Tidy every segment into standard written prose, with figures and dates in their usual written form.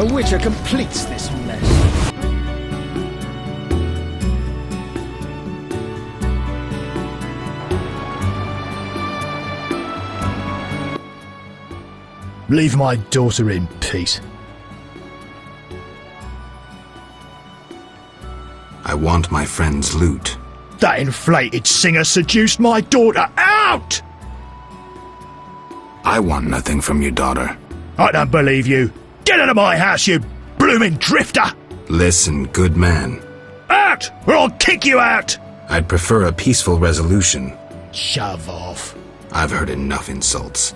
A witcher completes this mess. Leave my daughter in peace. I want my friend's loot. That inflated singer seduced my daughter. Out! I want nothing from your daughter. I don't believe you. Get out of my house, you blooming drifter! Listen, good man. Out, or I'll kick you out! I'd prefer a peaceful resolution. Shove off. I've heard enough insults.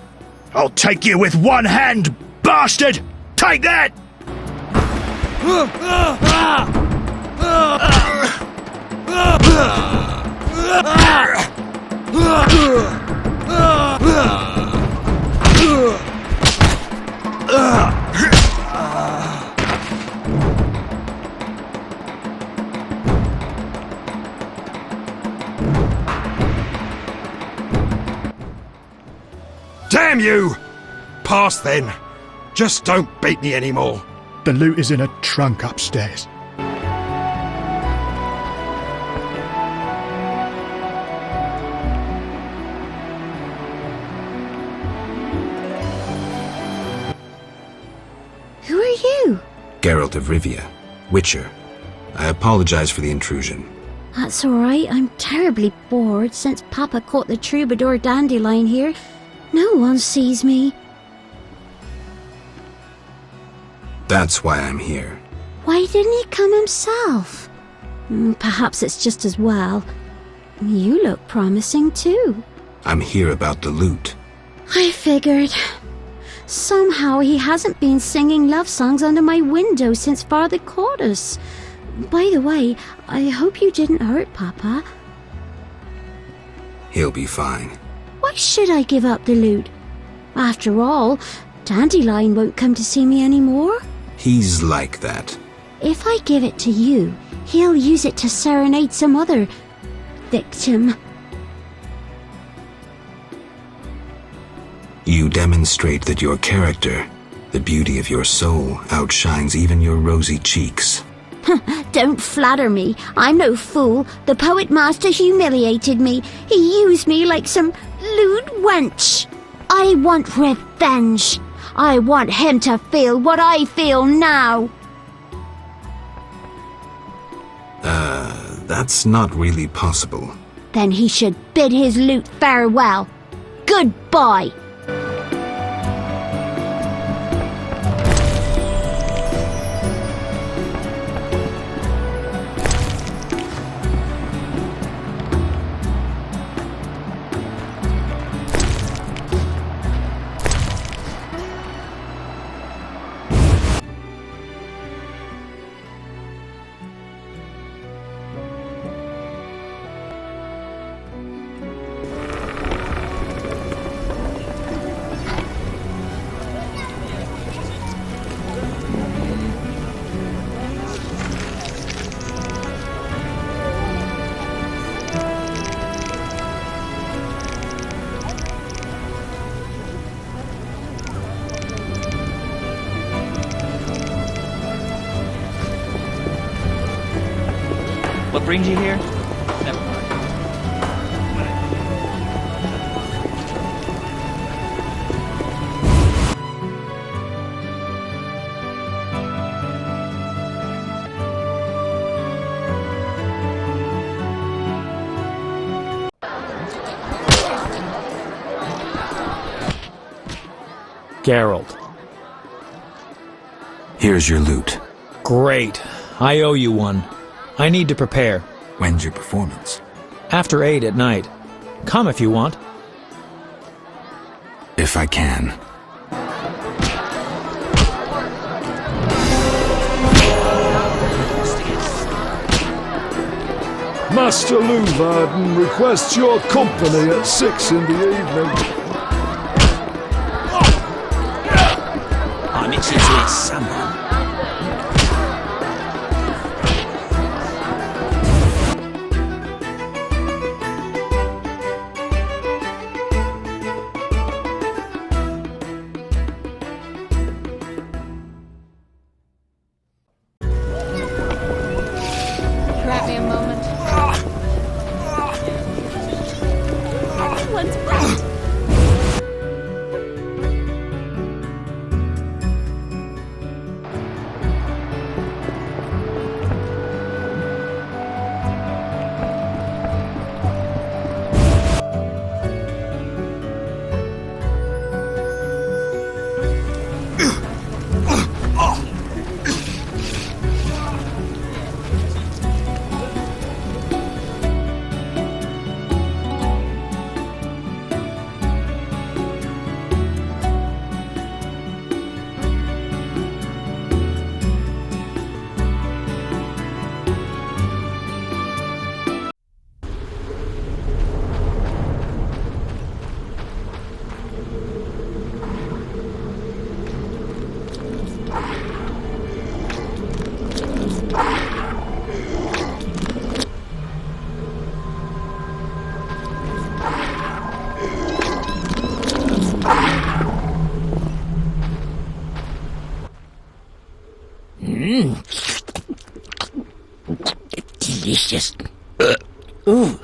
I'll take you with one hand, bastard! Take that! Damn you! Pass then. Just don't beat me anymore. The loot is in a trunk upstairs. Who are you? Geralt of Rivia, Witcher. I apologize for the intrusion. That's alright, I'm terribly bored since Papa caught the troubadour dandelion here. No one sees me. That's why I'm here. Why didn't he come himself? Perhaps it's just as well. You look promising too. I'm here about the loot. I figured. Somehow he hasn't been singing love songs under my window since Father caught us. By the way, I hope you didn't hurt Papa. He'll be fine. Why should I give up the loot? After all, Dandelion won't come to see me anymore. He's like that. If I give it to you, he'll use it to serenade some other victim. You demonstrate that your character, the beauty of your soul, outshines even your rosy cheeks. Don't flatter me. I'm no fool. The poet master humiliated me. He used me like some lewd wench. I want revenge. I want him to feel what I feel now. That's not really possible. Then he should bid his lute farewell. Goodbye. What brings you here? Never mind. Geralt. Here's your loot. Great. I owe you one. I need to prepare. When's your performance? After 8 at night. Come if you want. If I can. Master Luvarden requests your company at 6 in the evening. I'm itching to eat someone. one's breath. Delicious. Ooh,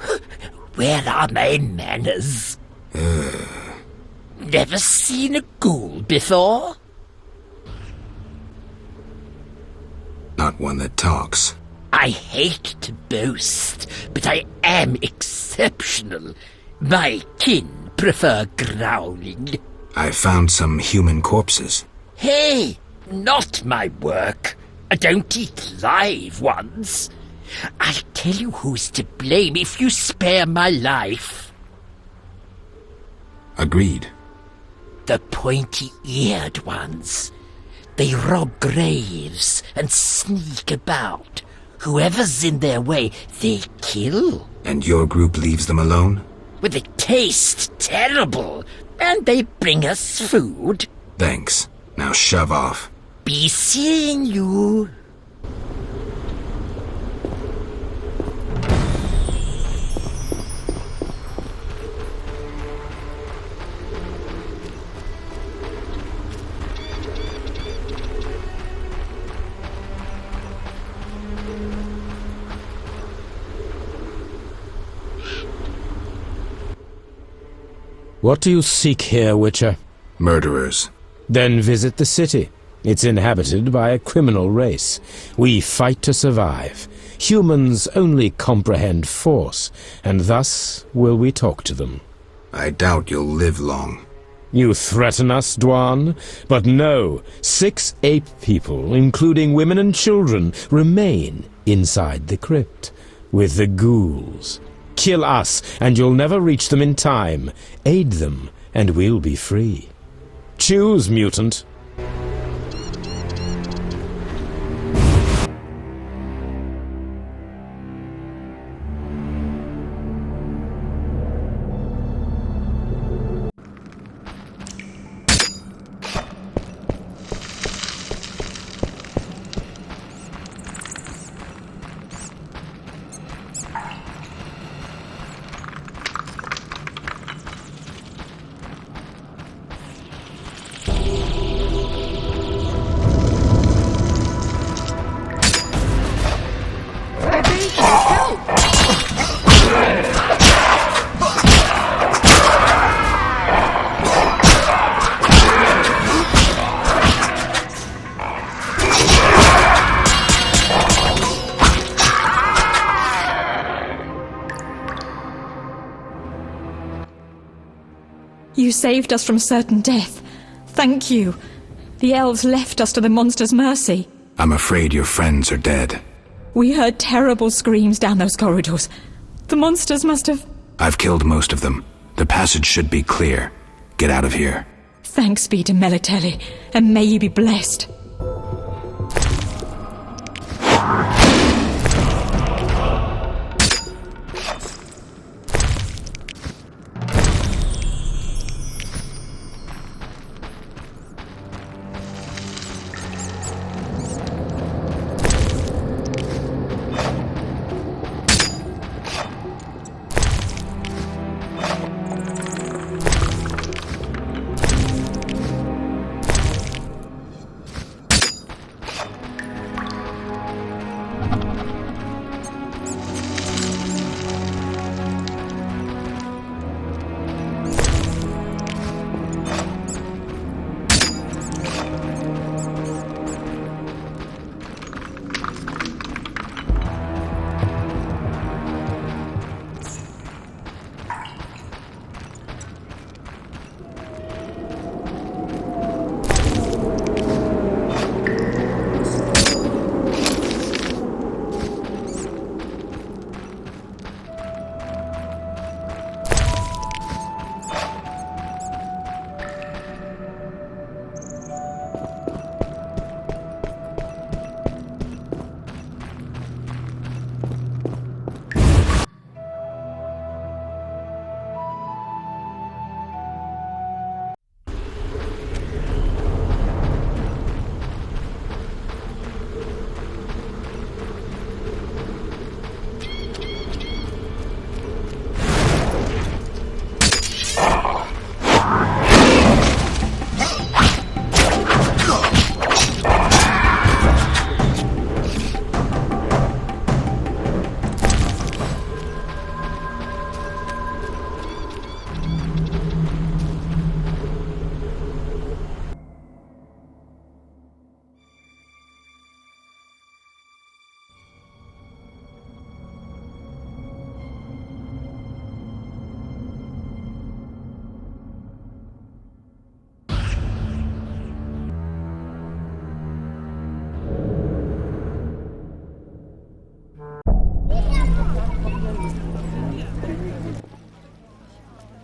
where are my manners? Never seen a ghoul before? Not one that talks. I hate to boast, but I am exceptional. My kin prefer growling. I found some human corpses. Hey, not my work. I don't eat live ones. I'll tell you who's to blame if you spare my life. Agreed. The pointy-eared ones. They rob graves and sneak about. Whoever's in their way, they kill. And your group leaves them alone? But they taste terrible, and they bring us food. Thanks. Now shove off. Be seeing you. What do you seek here, Witcher? Murderers. Then visit the city. It's inhabited by a criminal race. We fight to survive. Humans only comprehend force, and thus will we talk to them. I doubt you'll live long. You threaten us, Dwan? But no, 6 ape people, including women and children, remain inside the crypt, with the ghouls. Kill us, and you'll never reach them in time. Aid them, and we'll be free. Choose, mutant. You saved us from certain death. Thank you. The elves left us to the monster's mercy. I'm afraid your friends are dead. We heard terrible screams down those corridors. The monsters must have... I've killed most of them. The passage should be clear. Get out of here. Thanks be to Melitele, and may you be blessed.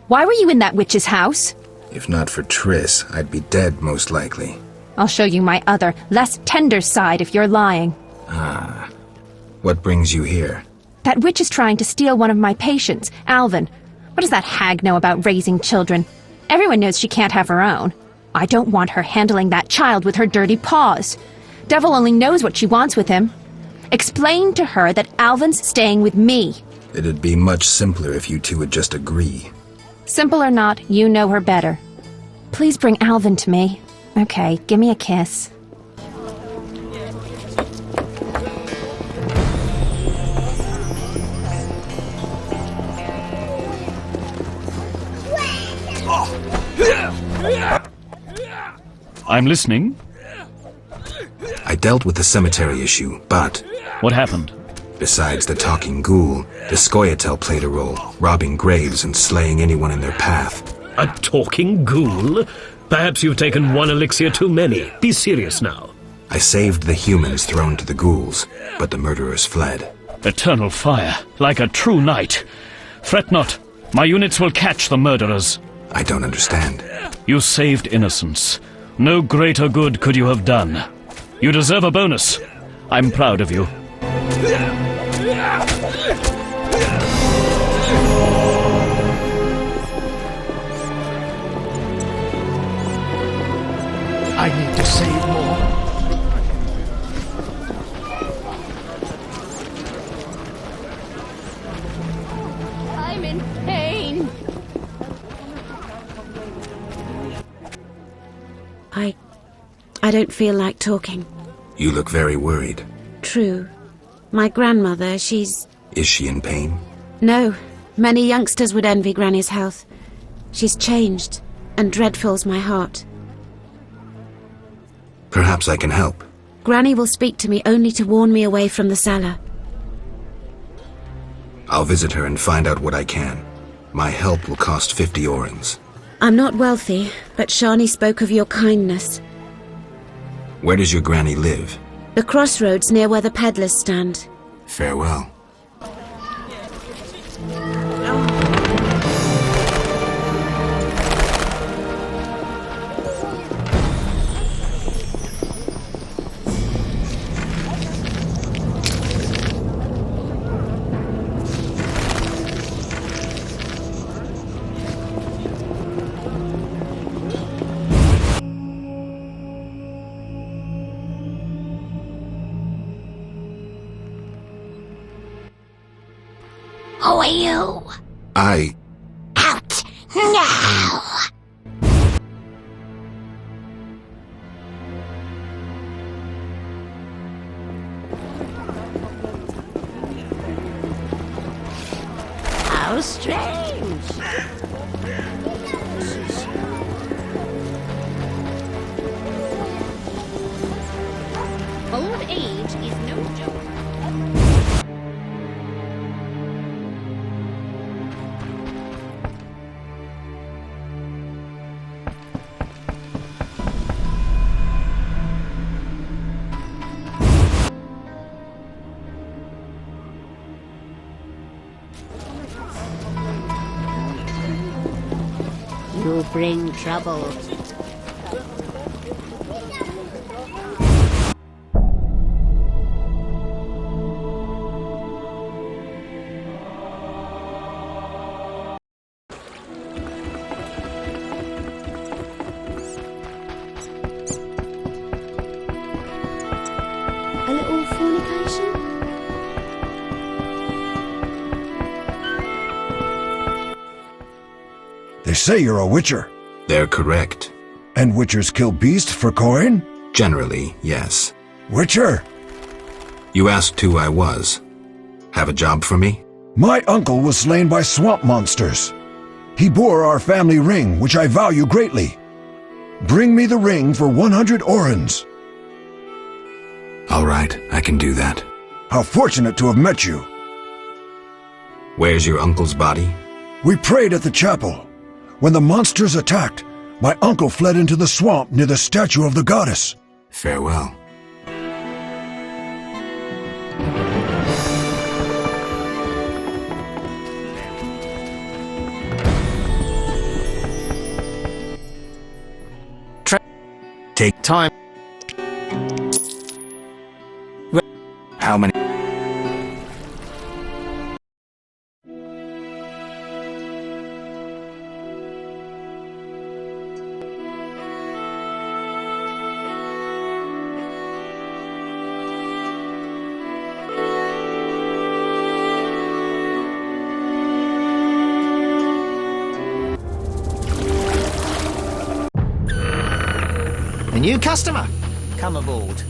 Why were you in that witch's house? If not for Triss, I'd be dead most likely. I'll show you my other, less tender side if you're lying. Ah. What brings you here? That witch is trying to steal one of my patients, Alvin. What does that hag know about raising children? Everyone knows she can't have her own. I don't want her handling that child with her dirty paws. Devil only knows what she wants with him. Explain to her that Alvin's staying with me. It'd be much simpler if you two would just agree. Simple or not, you know her better. Please bring Alvin to me. Okay, give me a kiss. I'm listening. I dealt with the cemetery issue, but... What happened? Besides the talking ghoul, the Scoia'tael played a role, robbing graves and slaying anyone in their path. A talking ghoul? Perhaps you've taken one elixir too many. Be serious now. I saved the humans thrown to the ghouls, but the murderers fled. Eternal fire, like a true knight. Fret not. My units will catch the murderers. I don't understand. You saved innocence. No greater good could you have done. You deserve a bonus. I'm proud of you. I need to save more. I'm in pain. I don't feel like talking. You look very worried. True. My grandmother, she's... Is she in pain? No. Many youngsters would envy Granny's health. She's changed, and dread fills my heart. Perhaps I can help. Granny will speak to me only to warn me away from the cellar. I'll visit her and find out what I can. My help will cost 50 orens. I'm not wealthy, but Shani spoke of your kindness. Where does your granny live? The crossroads near where the peddlers stand. Farewell. Who are you? Out now! How strange! Old age is no joke. You bring trouble. A little fornication? They say you're a witcher. They're correct. And witchers kill beasts for coin? Generally, yes. Witcher? You asked who I was. Have a job for me? My uncle was slain by swamp monsters. He bore our family ring, which I value greatly. Bring me the ring for 100 orens. All right, I can do that. How fortunate to have met you. Where's your uncle's body? We prayed at the chapel. When the monsters attacked, my uncle fled into the swamp near the statue of the goddess. Farewell. Take time. How many? A new customer. Come aboard.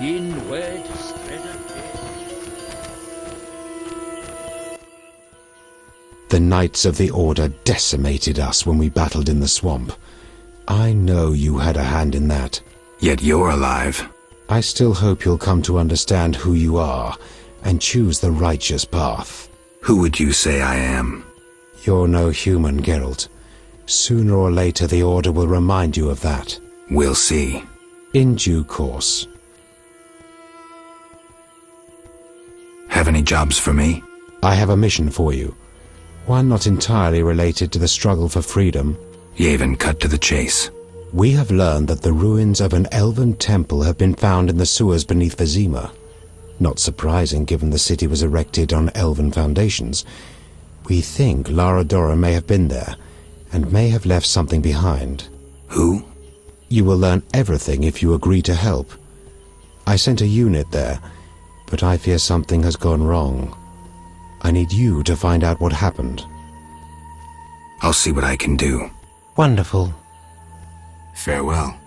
Inward The Knights of the Order decimated us when we battled in the swamp. I know you had a hand in that. Yet you're alive. I still hope you'll come to understand who you are and choose the righteous path. Who would you say I am? You're no human, Geralt. Sooner or later the Order will remind you of that. We'll see. In due course. Have any jobs for me? I have a mission for you. One not entirely related to the struggle for freedom. Yavin, cut to the chase. We have learned that the ruins of an elven temple have been found in the sewers beneath Vizima. Not surprising, given the city was erected on elven foundations. We think Lara Dora may have been there, and may have left something behind. Who? You will learn everything if you agree to help. I sent a unit there, but I fear something has gone wrong. I need you to find out what happened. I'll see what I can do. Wonderful. Farewell.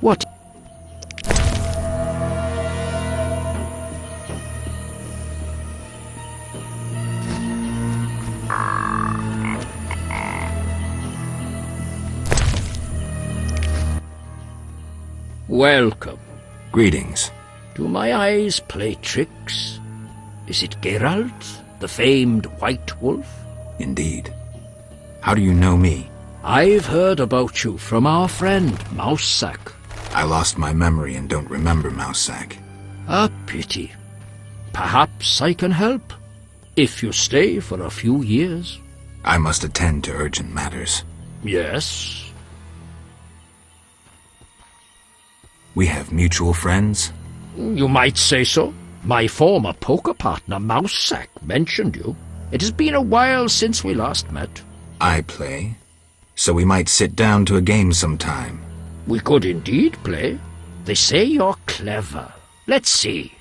What? Welcome. Greetings. Do my eyes play tricks? Is it Geralt, the famed White Wolf? Indeed. How do you know me? I've heard about you from our friend, Mousesack. I lost my memory and don't remember Mousesack. A pity. Perhaps I can help, if you stay for a few years. I must attend to urgent matters. Yes. We have mutual friends? You might say so. My former poker partner, Mousesack, mentioned you. It has been a while since we last met. I play, so we might sit down to a game sometime. We could indeed play. They say you're clever. Let's see.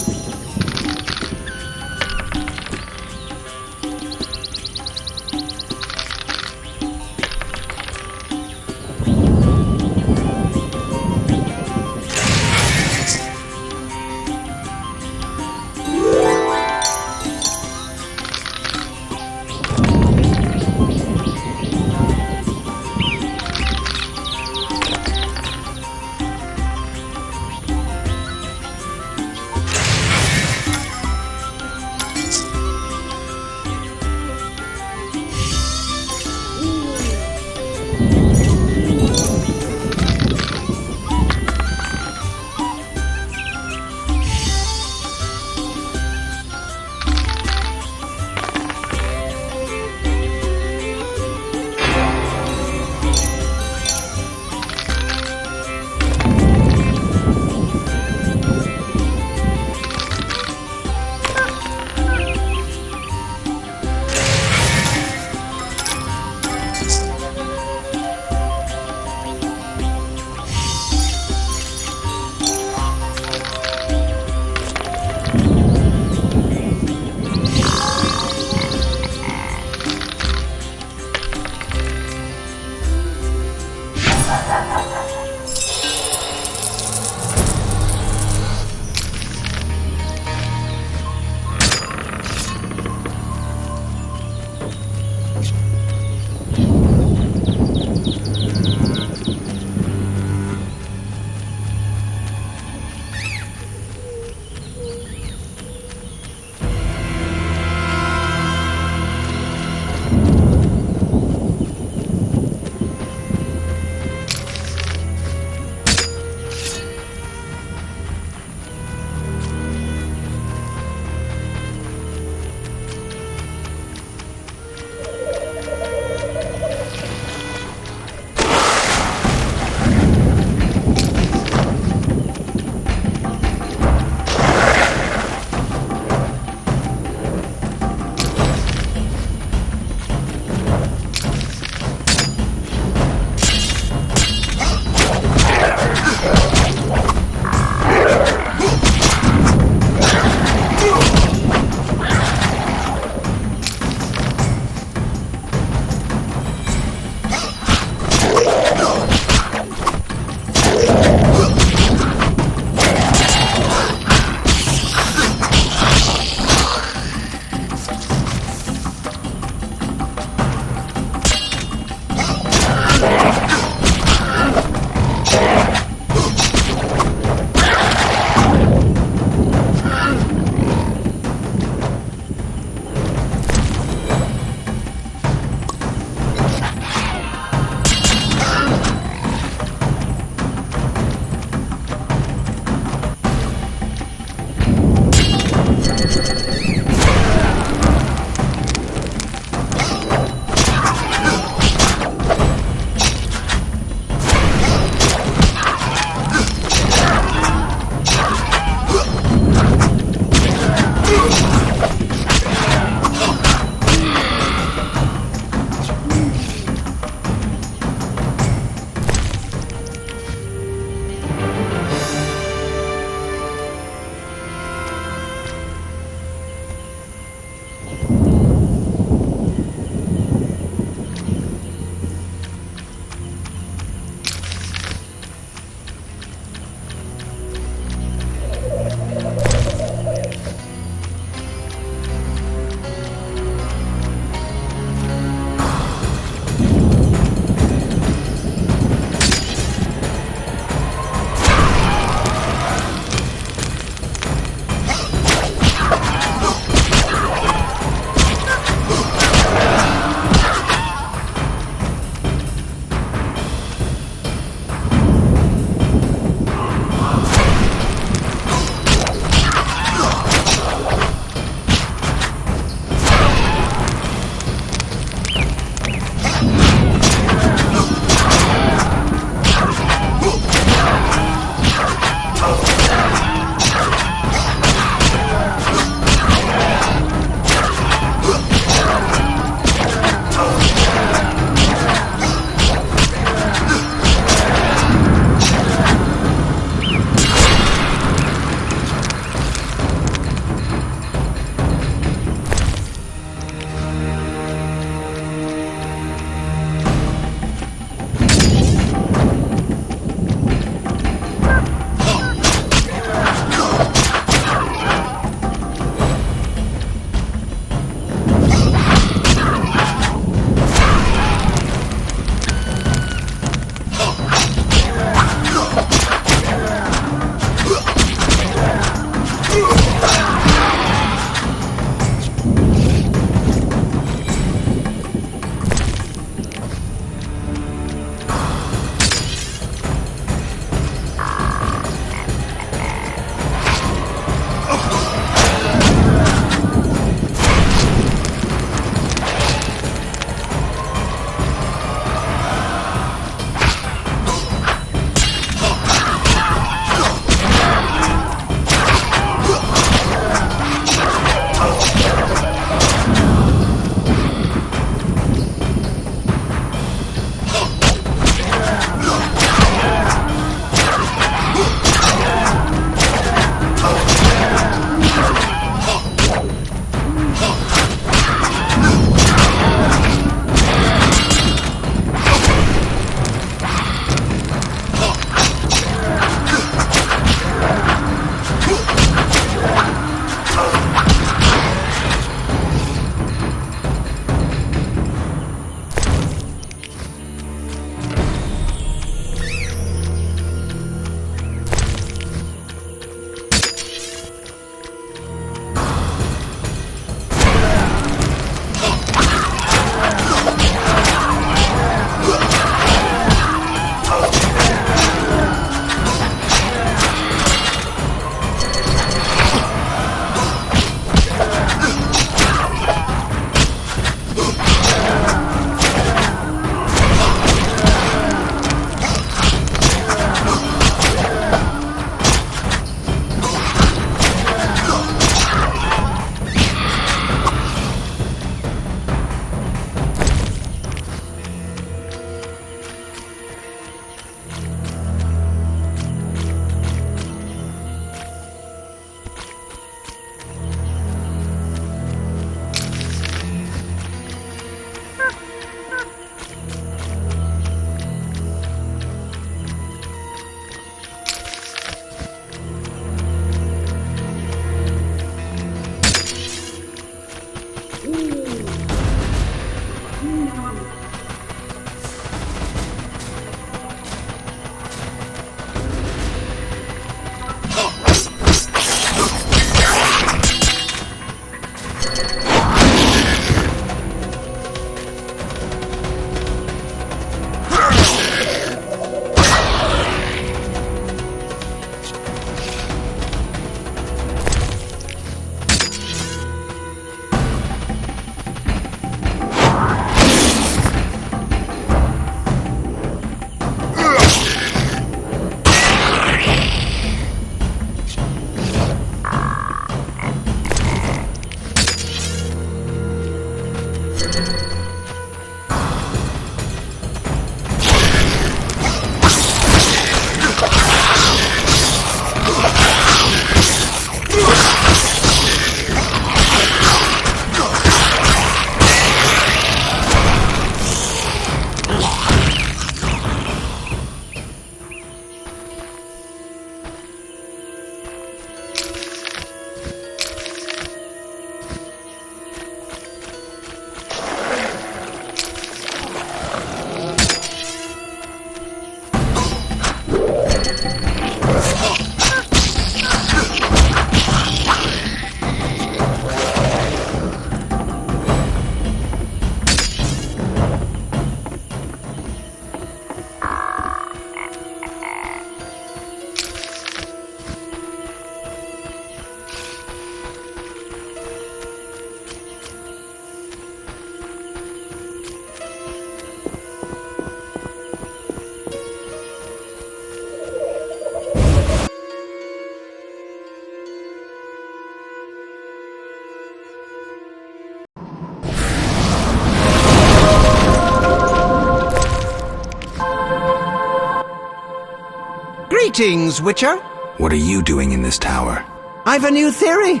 Greetings, Witcher. What are you doing in this tower? I've a new theory.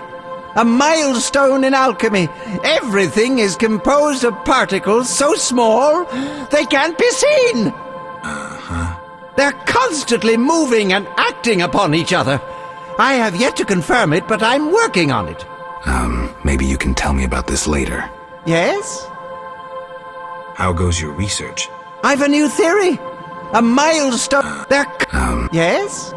A milestone in alchemy. Everything is composed of particles so small they can't be seen. They're constantly moving and acting upon each other. I have yet to confirm it, but I'm working on it. Maybe you can tell me about this later. Yes? How goes your research? I've a new theory. A milestone. Yes?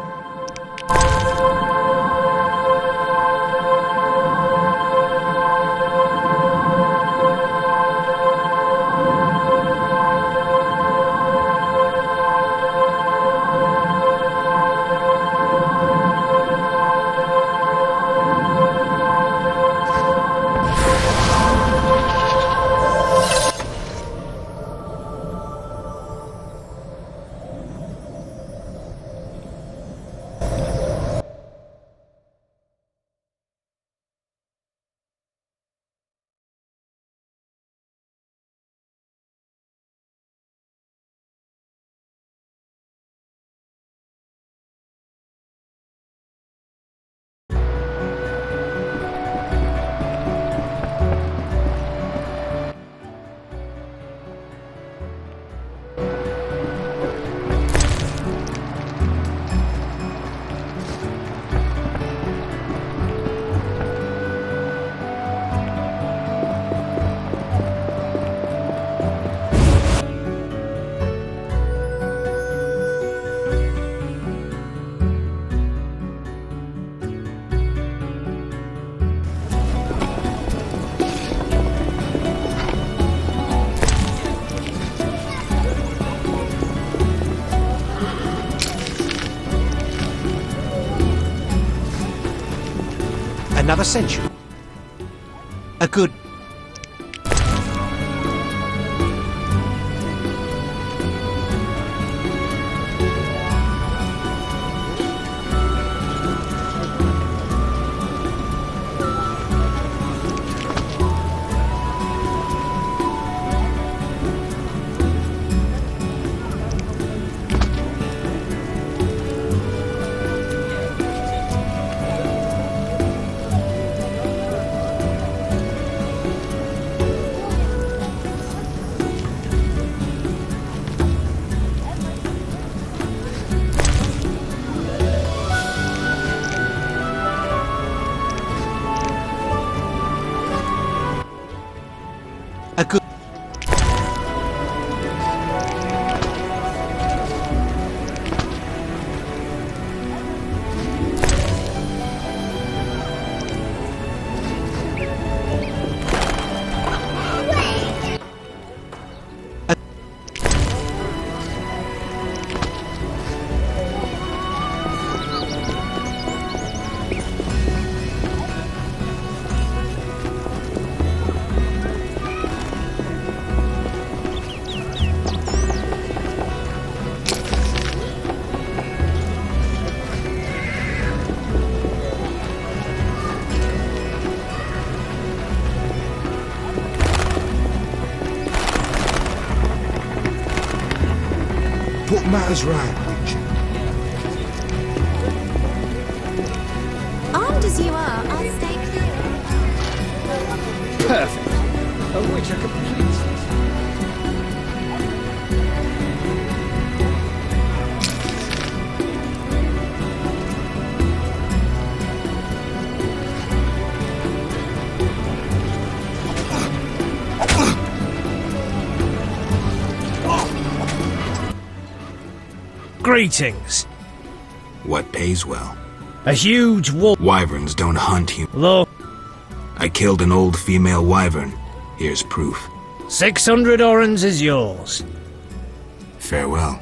Another century. A good... Put matters right, Witcher. Armed as you are, I'll stay clear. Perfect. A Witcher completes this. Greetings. What pays well? A huge wolf. Wyverns don't hunt Low. I killed an old female wyvern. Here's proof. 600 orens is yours. Farewell.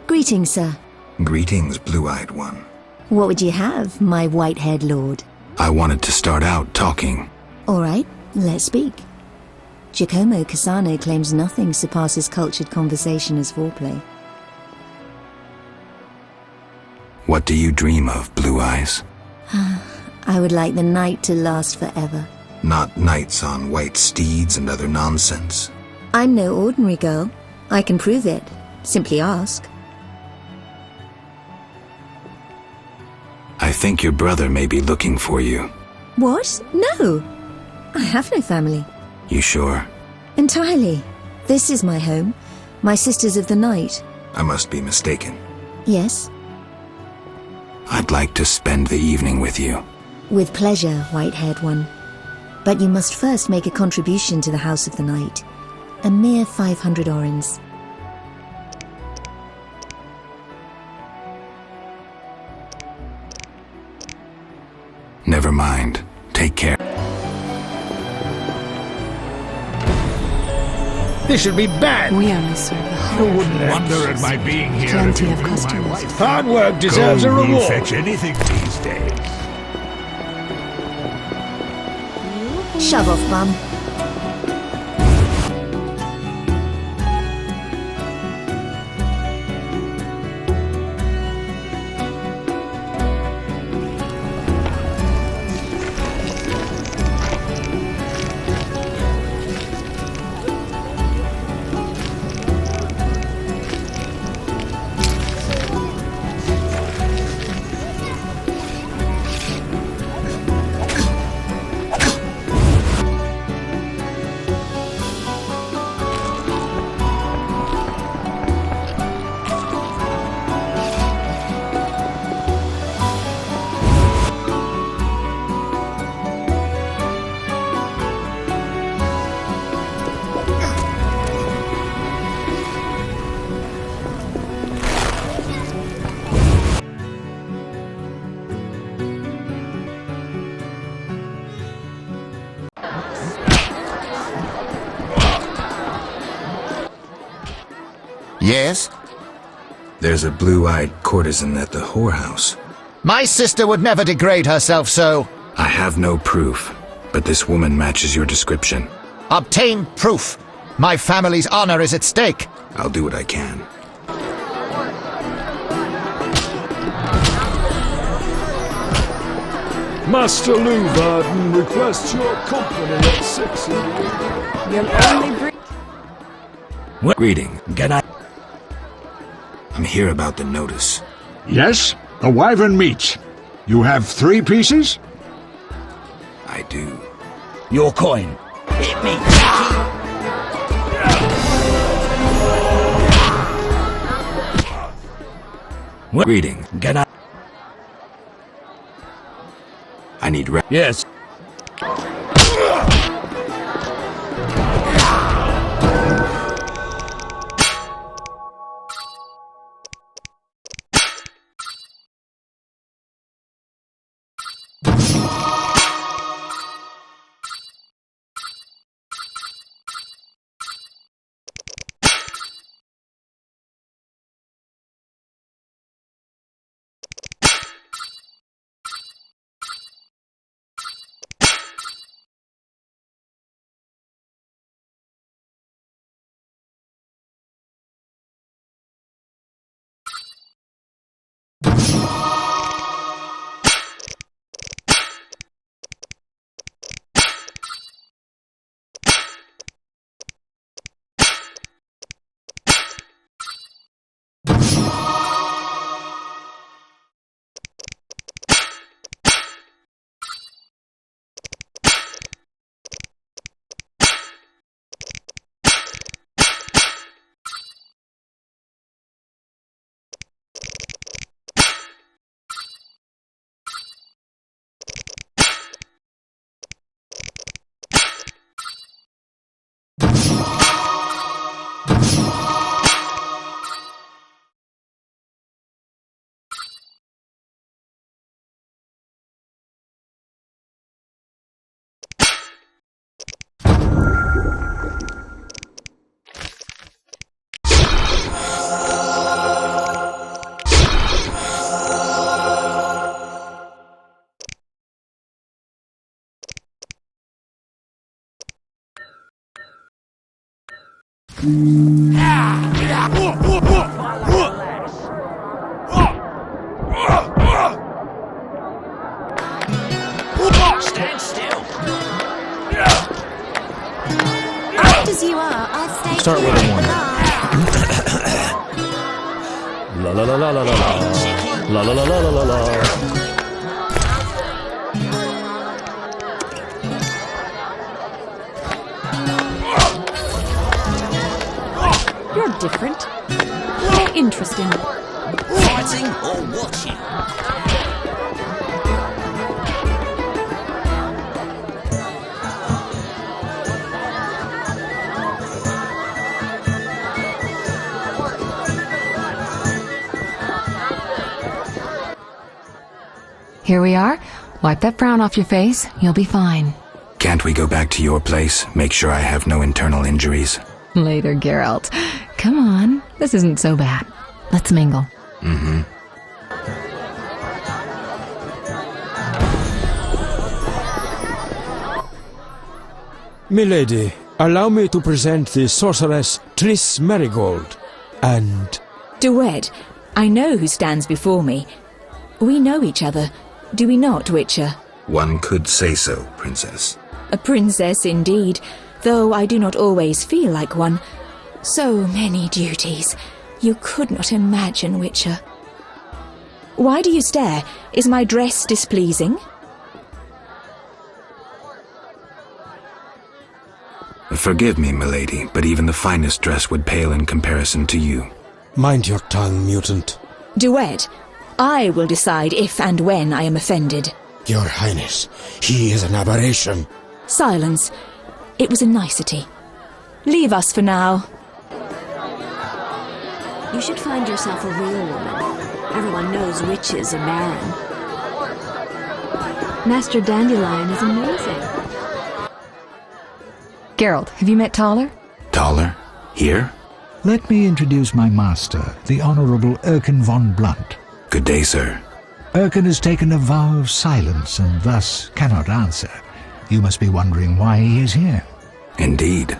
Greetings, sir. Greetings, blue-eyed one. What would you have, my white-haired lord? I wanted to start out talking. All right, let's speak. Giacomo Cassano claims nothing surpasses cultured conversation as foreplay. What do you dream of, Blue Eyes? I would like the night to last forever. Not nights on white steeds and other nonsense. I'm no ordinary girl. I can prove it. Simply ask. I think your brother may be looking for you. What? No! I have no family. You sure? Entirely. This is my home. My sisters of the night. I must be mistaken. Yes? I'd like to spend the evening with you. With pleasure, white-haired one. But you must first make a contribution to the House of the Night. A mere 500 orens. Never mind. Take care. This should be bad. We only serve the You wouldn't wonder at my being here Plenty if you of knew my customers. wife. Hard work deserves a Gold will reward. fetch anything these days. Shove off, Mum. Yes? There's a blue-eyed courtesan at the whorehouse. My sister would never degrade herself so. I have no proof, but this woman matches your description. Obtain proof. My family's honor is at stake. I'll do what I can. Master Luvarden requests your company at 6 in the evening. You'll only bring... Greeting. Can I? I'm here about the notice. Yes, the wyvern meat. You have 3 pieces? I do. Your coin. Hit me, Greeting. Can I need Yes. Stand still. Act as you are, I'll stay Start clear with a of one. the law. La la la la la la la. La la la la la la la. You're different. You're interesting. Fighting or watching? Here we are. Wipe that frown off your face. You'll be fine. Can't we go back to your place? Make sure I have no internal injuries. Later, Geralt. Come on. This isn't so bad. Let's mingle. Mm-hmm. Milady, allow me to present the sorceress Triss Marigold. And... Duet, I know who stands before me. We know each other, do we not, Witcher? One could say so, Princess. A princess indeed, though I do not always feel like one. So many duties. You could not imagine, Witcher. Why do you stare? Is my dress displeasing? Forgive me, milady, but even the finest dress would pale in comparison to you. Mind your tongue, mutant. Duet, I will decide if and when I am offended. Your Highness, he is an aberration. Silence. It was a nicety. Leave us for now. You should find yourself a real woman. Everyone knows witches are barren. Master Dandelion is amazing. Geralt, have you met Taller? Taller? Here? Let me introduce my master, the Honourable Erkin von Blunt. Good day, sir. Erkin has taken a vow of silence and thus cannot answer. You must be wondering why he is here. Indeed.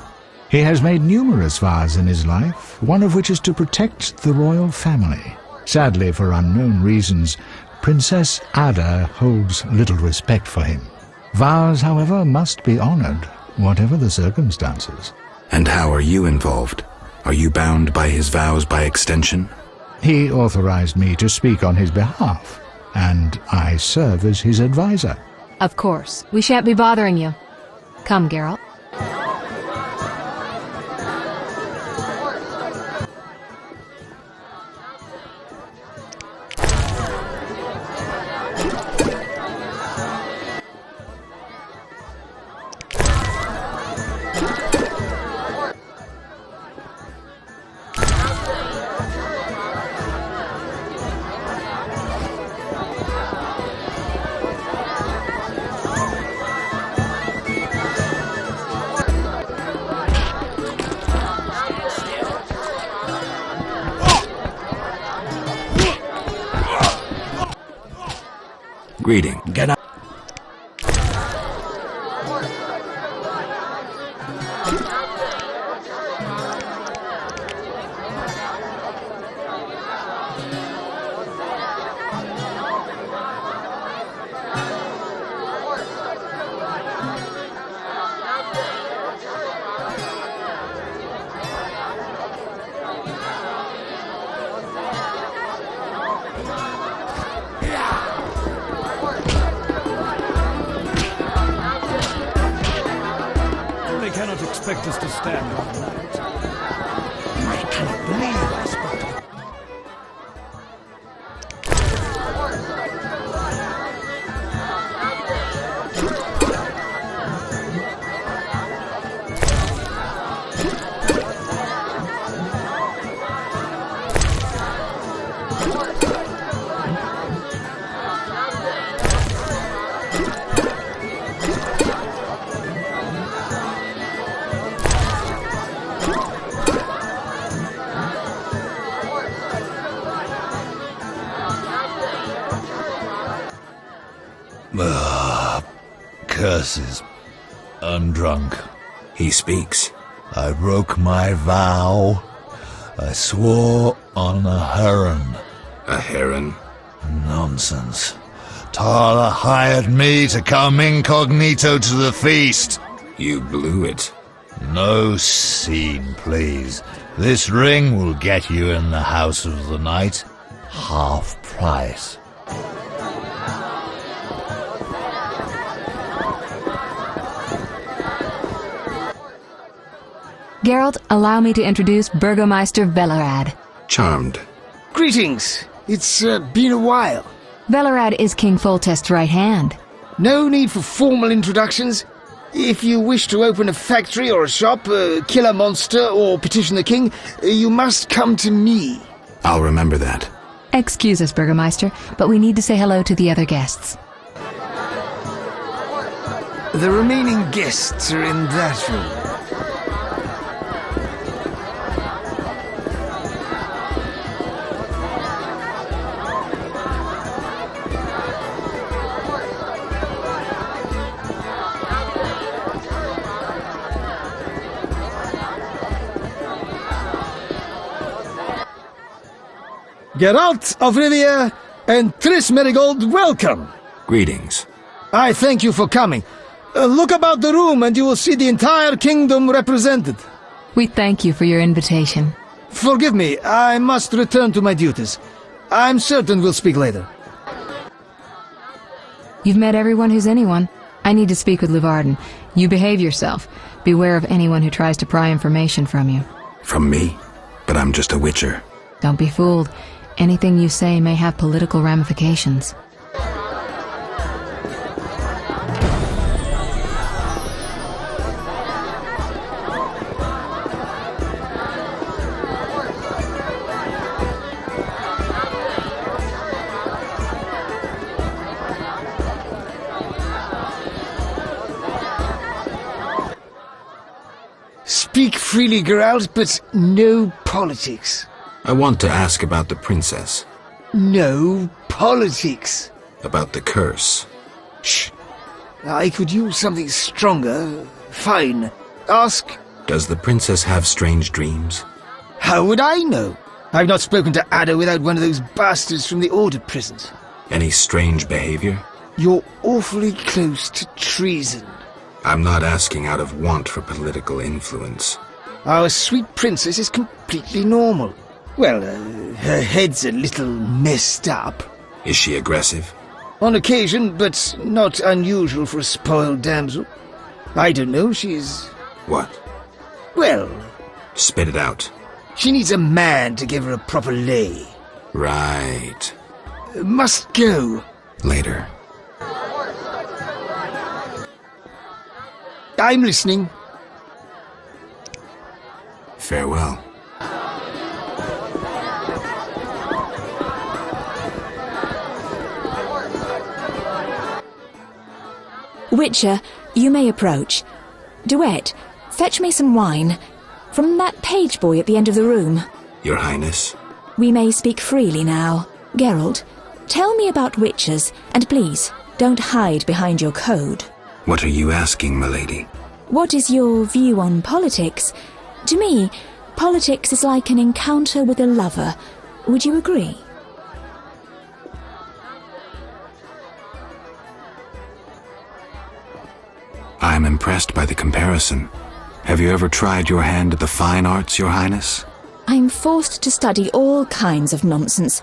He has made numerous vows in his life, one of which is to protect the royal family. Sadly, for unknown reasons, Princess Ada holds little respect for him. Vows, however, must be honoured, whatever the circumstances. And how are you involved? Are you bound by his vows by extension? He authorized me to speak on his behalf, and I serve as his advisor. Of course. We shan't be bothering you. Come, Geralt. Greeting. Get up. They cannot expect us to stand all night. I cannot believe I spotted it. Curses. I'm drunk. He speaks. I broke my vow. I swore on a heron. A heron? Nonsense. Tala hired me to come incognito to the feast. You blew it. No scene, please. This ring will get you in the house of the night. Half price. Geralt, allow me to introduce Burgomeister Velerad. Charmed. Greetings. It's been a while. Velerad is King Foltest's right hand. No need for formal introductions. If you wish to open a factory or a shop, kill a monster, or petition the king, you must come to me. I'll remember that. Excuse us, Burgomeister, but we need to say hello to the other guests. The remaining guests are in that room. Geralt of Rivia and Triss Merigold, welcome! Greetings. I thank you for coming. Look about the room and you will see the entire kingdom represented. We thank you for your invitation. Forgive me, I must return to my duties. I'm certain we'll speak later. You've met everyone who's anyone. I need to speak with Luvarden. You behave yourself. Beware of anyone who tries to pry information from you. From me? But I'm just a witcher. Don't be fooled. Anything you say may have political ramifications. Speak freely, Geralt, but no politics. I want to ask about the princess. No politics. About the curse. Shh. I could use something stronger. Fine. Ask. Does the princess have strange dreams? How would I know? I've not spoken to Ada without one of those bastards from the order prisons. Any strange behavior? You're awfully close to treason. I'm not asking out of want for political influence. Our sweet princess is completely normal. Well, her head's a little messed up. Is she aggressive? On occasion, but not unusual for a spoiled damsel. I don't know, she's... What? Well... Spit it out. She needs a man to give her a proper lay. Right. Must go. Later. I'm listening. Farewell. Witcher, you may approach. Duet, fetch me some wine. From that page boy at the end of the room. Your Highness? We may speak freely now. Geralt, tell me about witchers, and please, don't hide behind your code. What are you asking, milady? What is your view on politics? To me, politics is like an encounter with a lover. Would you agree? I'm impressed by the comparison. Have you ever tried your hand at the fine arts, Your Highness? I'm forced to study all kinds of nonsense,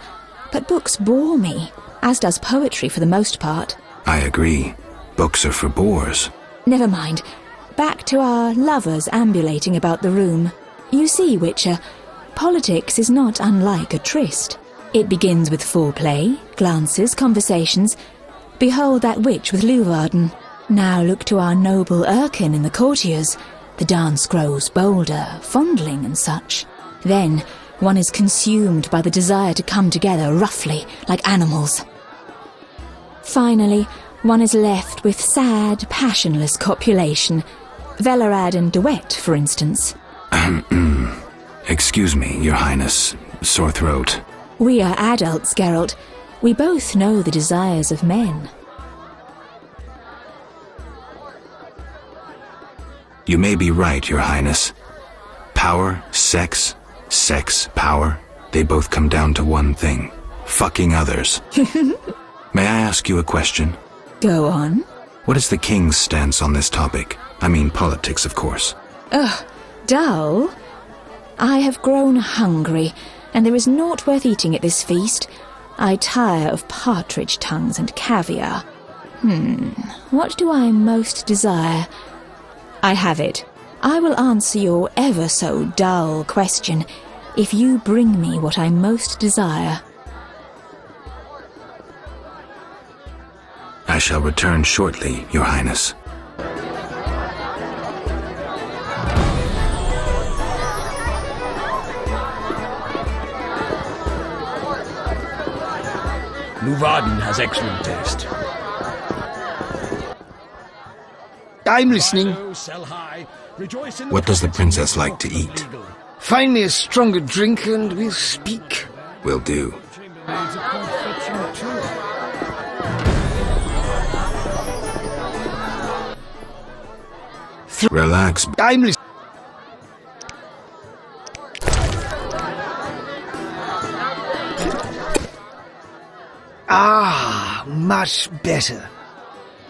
but books bore me, as does poetry for the most part. I agree. Books are for bores. Never mind. Back to our lovers ambulating about the room. You see, Witcher, politics is not unlike a tryst. It begins with foreplay, glances, conversations. Behold that witch with Luvarden. Now look to our noble Erkin in the courtiers. The dance grows bolder, fondling and such. Then one is consumed by the desire to come together roughly, like animals. Finally, one is left with sad, passionless copulation. Velerad and Duet, for instance. Excuse me, Your Highness. Sore throat. We are adults, Geralt. We both know the desires of men. You may be right, Your Highness. Power, sex, power, they both come down to one thing. Fucking others. May I ask you a question? Go on. What is the king's stance on this topic? I mean politics, of course. Ugh, dull? I have grown hungry, and there is naught worth eating at this feast. I tire of partridge tongues and caviar. What do I most desire? I have it. I will answer your ever so dull question if you bring me what I most desire. I shall return shortly, Your Highness. Luvarden has excellent taste. I'm listening. What does the princess like to eat? Find me a stronger drink and we'll speak. Will do. Relax. I'm listening. Ah, much better.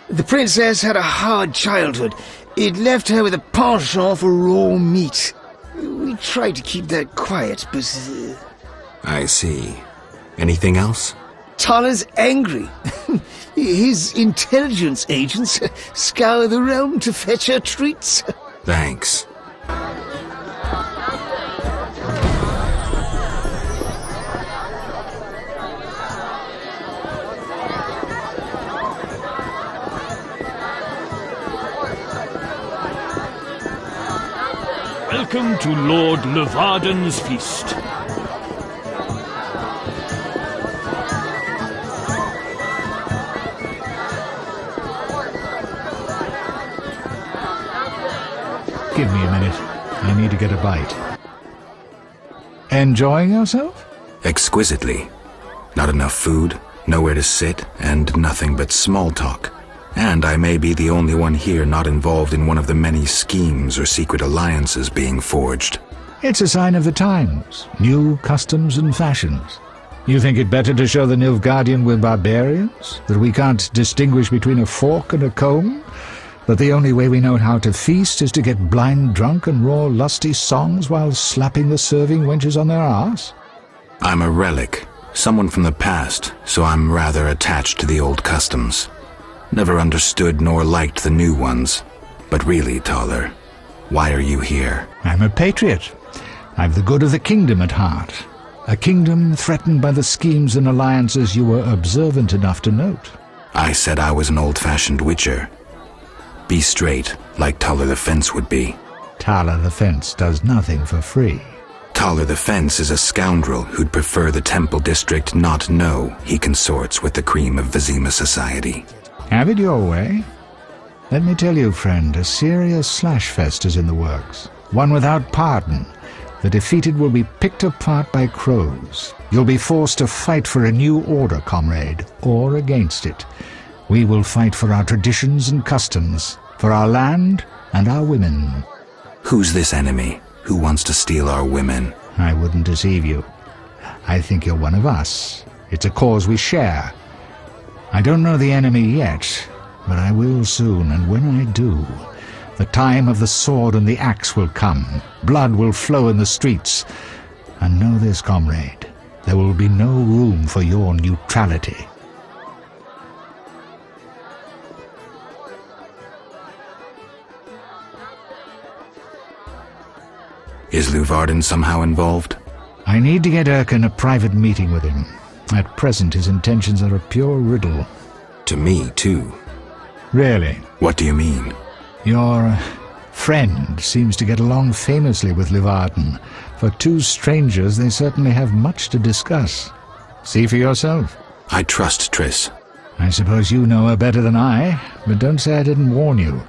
The princess had a hard childhood. It left her with a penchant for raw meat. We tried to keep that quiet, but... I see. Anything else? Tala's angry. His intelligence agents scour the realm to fetch her treats. Thanks. Welcome to Lord Luvarden's feast. Give me a minute. I need to get a bite. Enjoying yourself? Exquisitely. Not enough food, nowhere to sit, and nothing but small talk. And I may be the only one here not involved in one of the many schemes or secret alliances being forged. It's a sign of the times. New customs and fashions. You think it better to show the Nilfgaardian we're barbarians? That we can't distinguish between a fork and a comb? That the only way we know how to feast is to get blind drunk and roar lusty songs while slapping the serving wenches on their arse? I'm a relic, someone from the past, so I'm rather attached to the old customs. Never understood nor liked the new ones. But really, Taller, why are you here? I'm a patriot. I've the good of the kingdom at heart. A kingdom threatened by the schemes and alliances you were observant enough to note. I said I was an old-fashioned witcher. Be straight, like Taller the Fence would be. Taller the Fence does nothing for free. Taller the Fence is a scoundrel who'd prefer the Temple District not know he consorts with the cream of Vizima society. Have it your way. Let me tell you, friend, a serious slashfest is in the works. One without pardon. The defeated will be picked apart by crows. You'll be forced to fight for a new order, comrade, or against it. We will fight for our traditions and customs, for our land and our women. Who's this enemy? Who wants to steal our women? I wouldn't deceive you. I think you're one of us. It's a cause we share. I don't know the enemy yet, but I will soon, and when I do, the time of the sword and the axe will come. Blood will flow in the streets. And know this, comrade, there will be no room for your neutrality. Is Luvarden somehow involved? I need to get Erkin a private meeting with him. At present, his intentions are a pure riddle. To me, too. Really? What do you mean? Your friend seems to get along famously with Luvarden. For two strangers, they certainly have much to discuss. See for yourself. I trust Triss. I suppose you know her better than I, but don't say I didn't warn you.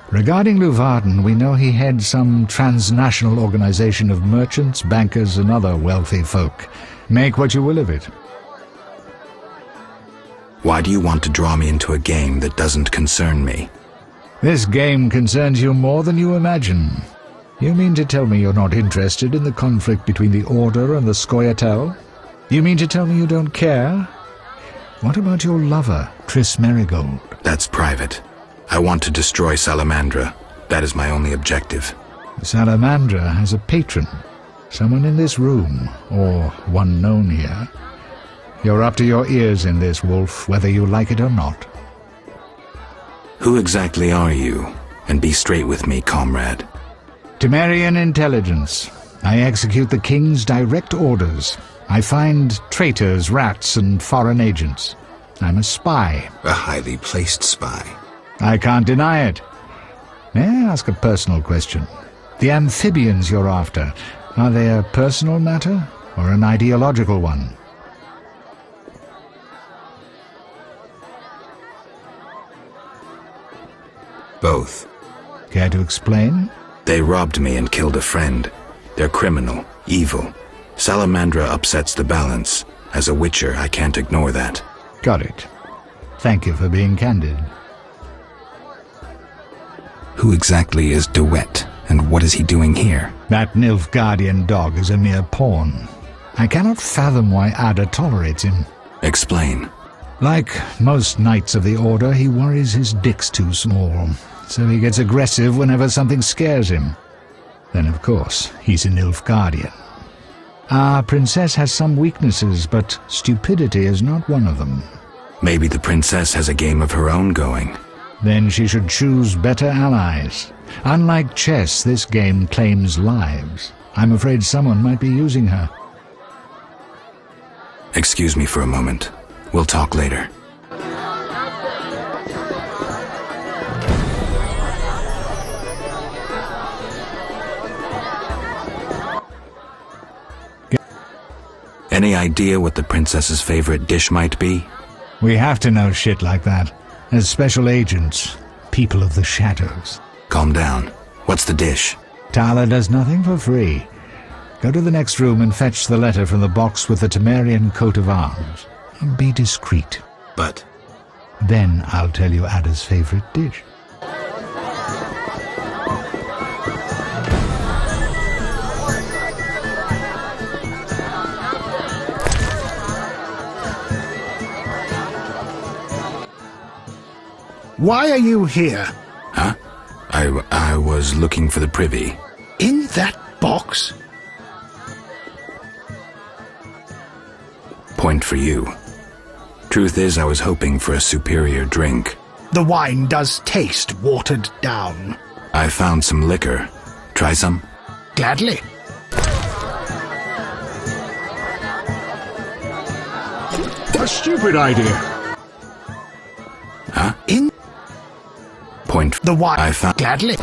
Regarding Luvarden, we know he heads some transnational organization of merchants, bankers, and other wealthy folk. Make what you will of it. Why do you want to draw me into a game that doesn't concern me? This game concerns you more than you imagine. You mean to tell me you're not interested in the conflict between the Order and the Scoia'tael? You mean to tell me you don't care? What about your lover, Triss Merigold? That's private. I want to destroy Salamandra. That is my only objective. Salamandra has a patron. Someone in this room, or one known here. You're up to your ears in this, Wolf, whether you like it or not. Who exactly are you? And be straight with me, comrade. Temerian intelligence. I execute the king's direct orders. I find traitors, rats, and foreign agents. I'm a spy. A highly placed spy. I can't deny it. May I ask a personal question? The amphibians you're after, are they a personal matter or an ideological one? Both. Care to explain? They robbed me and killed a friend. They're criminal, evil. Salamandra upsets the balance. As a witcher, I can't ignore that. Got it. Thank you for being candid. Who exactly is DeWitt, and what is he doing here? That Nilfgaardian dog is a mere pawn. I cannot fathom why Ada tolerates him. Explain. Like most knights of the Order, he worries his dick's too small, so he gets aggressive whenever something scares him. Then, of course, he's a Nilfgaardian. Our princess has some weaknesses, but stupidity is not one of them. Maybe the princess has a game of her own going. Then she should choose better allies. Unlike chess, this game claims lives. I'm afraid someone might be using her. Excuse me for a moment. We'll talk later. Any idea what the princess's favorite dish might be? We have to know shit like that. As special agents, people of the shadows. Calm down. What's the dish? Tala does nothing for free. Go to the next room and fetch the letter from the box with the Temerian coat of arms. Be discreet. But... Then I'll tell you Ada's favorite dish. Why are you here? Huh? I was looking for the privy. In that box? Point for you. Truth is, I was hoping for a superior drink. The wine does taste watered down. I found some liquor. Try some? Gladly. A stupid idea. Huh? In Point. The wine. I found. Gladly.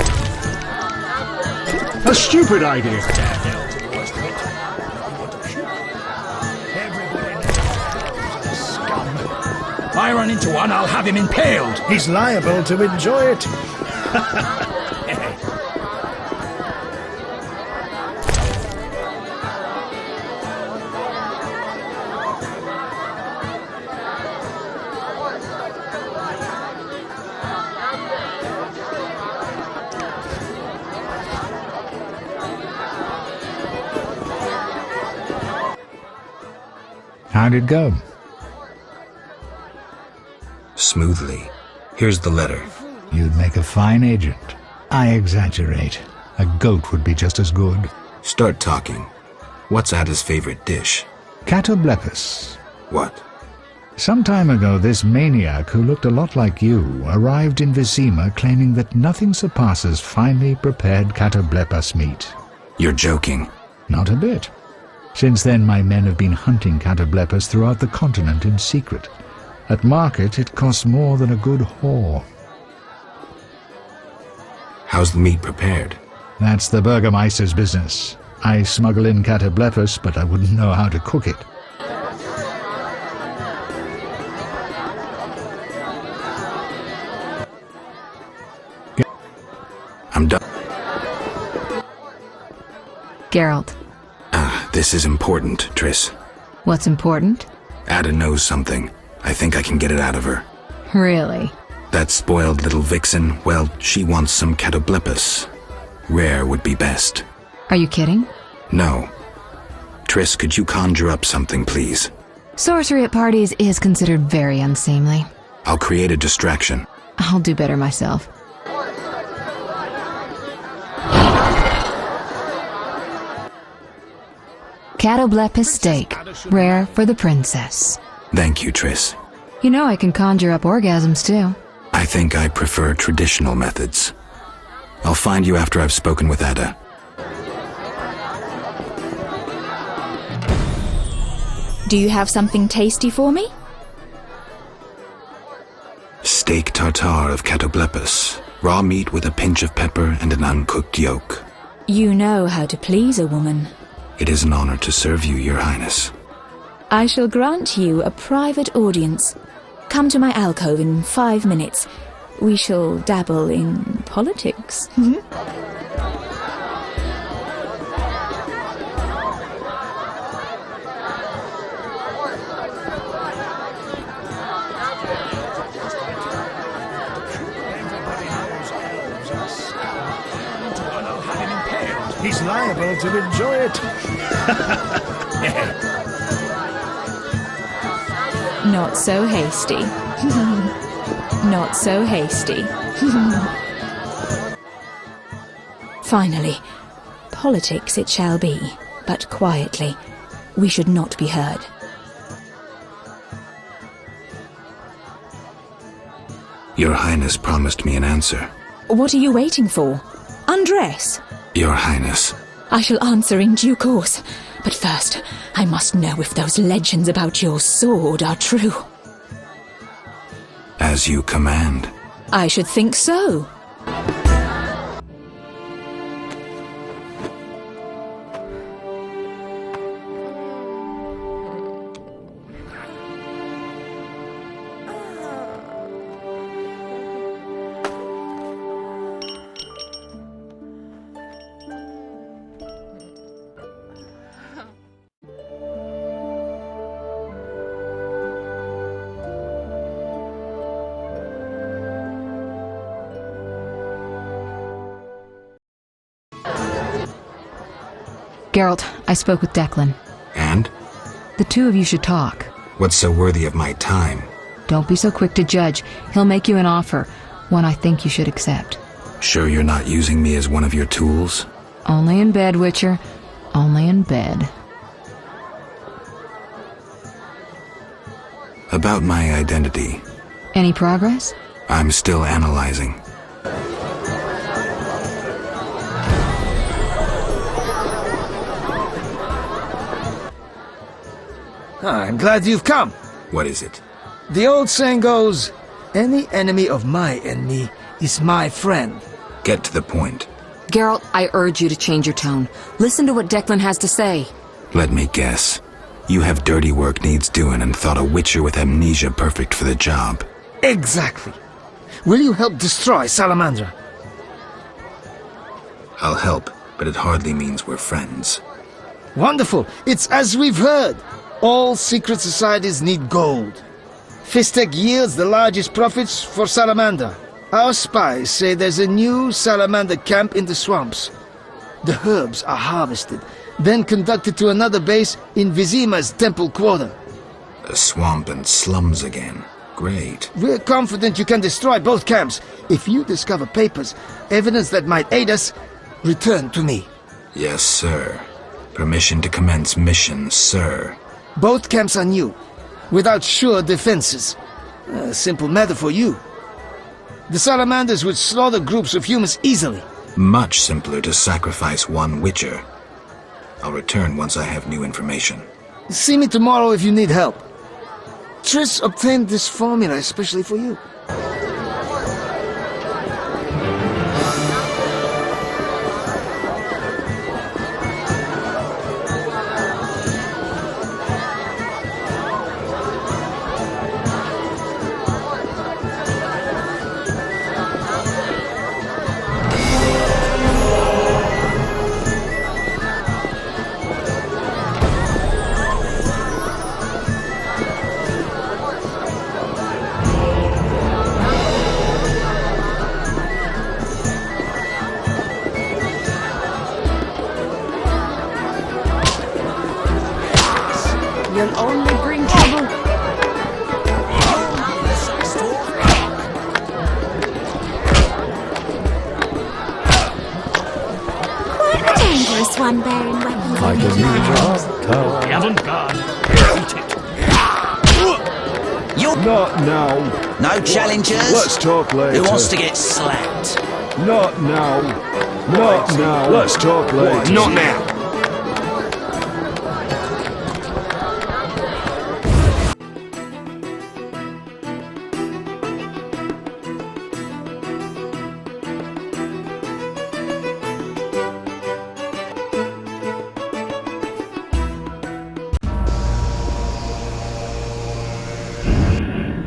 A stupid idea. I run into one, I'll have him impaled. He's liable to enjoy it. How'd it go? Smoothly. Here's the letter. You'd make a fine agent. I exaggerate. A goat would be just as good. Start talking. What's Ada's favorite dish? Katoblepas. What? Some time ago, this maniac who looked a lot like you arrived in Vizima claiming that nothing surpasses finely prepared Katoblepas meat. You're joking. Not a bit. Since then, my men have been hunting Katoblepas throughout the continent in secret. At market, it costs more than a good whore. How's the meat prepared? That's the Burgermeister's business. I smuggle in Katoblepas, but I wouldn't know how to cook it. I'm done. Geralt. This is important, Triss. What's important? Ada knows something. I think I can get it out of her. Really? That spoiled little vixen, well, she wants some Katoblepas. Rare would be best. Are you kidding? No. Triss, could you conjure up something, please? Sorcery at parties is considered very unseemly. I'll create a distraction. I'll do better myself. Catoblepis steak, rare for the princess. Thank you, Triss. You know I can conjure up orgasms too. I think I prefer traditional methods. I'll find you after I've spoken with Ada. Do you have something tasty for me? Steak tartare of Catoblepas. Raw meat with a pinch of pepper and an uncooked yolk. You know how to please a woman. It is an honor to serve you, Your Highness. I shall grant you a private audience. Come to my alcove in 5 minutes. We shall dabble in politics. He's liable to enjoy it. Not so hasty. Not so hasty. Finally, politics it shall be, but quietly. We should not be heard. Your Highness promised me an answer. What are you waiting for? Undress. Your Highness. I shall answer in due course. But first, I must know if those legends about your sword are true. As you command. I should think so. Geralt, I spoke with Declan. And? The two of you should talk. What's so worthy of my time? Don't be so quick to judge. He'll make you an offer, one I think you should accept. Sure you're not using me as one of your tools? Only in bed, Witcher. Only in bed. About my identity. Any progress? I'm still analyzing. I'm glad you've come. What is it? The old saying goes, any enemy of my enemy is my friend. Get to the point. Geralt, I urge you to change your tone. Listen to what Declan has to say. Let me guess. You have dirty work needs doing and thought a witcher with amnesia perfect for the job. Exactly. Will you help destroy Salamandra? I'll help, but it hardly means we're friends. Wonderful. It's as we've heard. All secret societies need gold. Fistek yields the largest profits for Salamander. Our spies say there's a new Salamander camp in the swamps. The herbs are harvested, then conducted to another base in Vizima's temple quarter. A swamp and slums again. Great. We're confident you can destroy both camps. If you discover papers, evidence that might aid us, return to me. Yes, sir. Permission to commence mission, sir. Both camps are new, without sure defenses. A simple matter for you. The Salamanders would slaughter groups of humans easily. Much simpler to sacrifice one witcher. I'll return once I have new information. See me tomorrow if you need help. Triss obtained this formula especially for you. this one bearing weapons. The avant-garde. Eat it. Not now. No challengers? Let's talk later. Who wants to get slapped? Not now. Not now. Let's talk later. Not now.